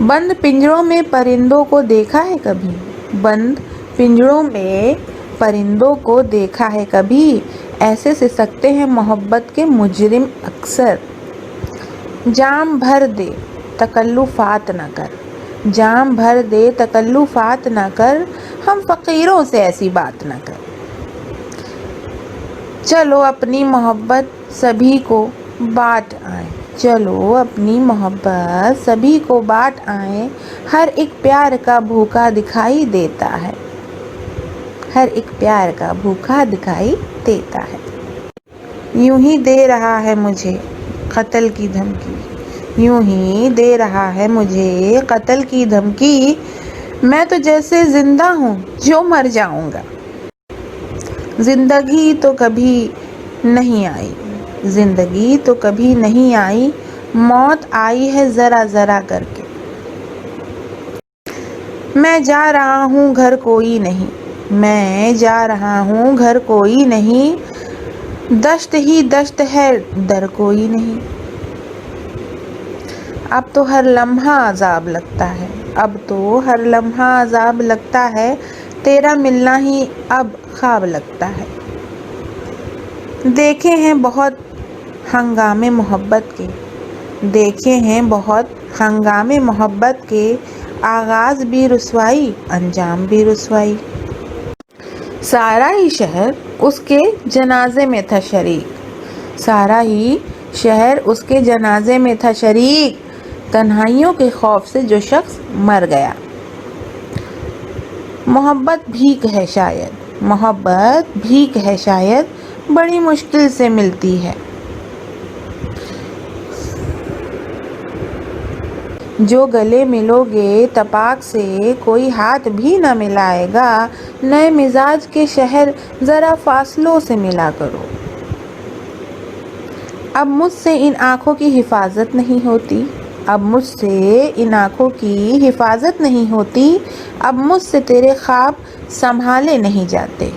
बंद पिंजरों में परिंदों को देखा है कभी? बंद पिंजरों में परिंदों को देखा है कभी? ऐसे सिसकते हैं मोहब्बत के मुजरिम अक्सर। जाम भर दे तकल्लुफात न कर, जाम भर दे तकल्लुफात न कर, हम फ़कीरों से ऐसी बात न कर। चलो अपनी मोहब्बत सभी को बांट आए, चलो अपनी मोहब्बत सभी को बांट आए। हर एक प्यार का भूखा दिखाई देता है, हर एक प्यार का भूखा दिखाई देता है। यूं ही दे रहा है मुझे कत्ल की धमकी, यूं ही दे रहा है मुझे कत्ल की धमकी। मैं तो जैसे जिंदा हूँ जो मर जाऊंगा। जिंदगी तो कभी नहीं आई, जिंदगी तो कभी नहीं आई, मौत आई है जरा जरा करके। मैं जा रहा हूँ घर कोई नहीं, मैं जा रहा हूँ घर कोई नहीं, दश्त ही दश्त है दर कोई नहीं। अब तो हर लम्हा अजाब लगता है, अब तो हर लम्हा अजाब लगता है, तेरा मिलना ही अब ख्वाब लगता है। देखे हैं बहुत हंगामे मोहब्बत के, देखे हैं बहुत हंगामे मोहब्बत के, आगाज भी रुसवाई अंजाम भी रुसवाई। सारा ही शहर उसके जनाजे में था शरीक, सारा ही शहर उसके जनाजे में था शरीक, तन्हाइयों के खौफ से जो शख्स मर गया। मोहब्बत भीख है शायद, मोहब्बत भीख है शायद, बड़ी मुश्किल से मिलती है। जो गले मिलोगे तपाक से कोई हाथ भी न मिलाएगा, नए मिजाज के शहर जरा फासलों से मिला करो। अब मुझसे इन आँखों की हिफाजत नहीं होती, अब मुझसे इन आँखों की हिफाजत नहीं होती, अब मुझसे तेरे ख्वाब संभाले नहीं जाते।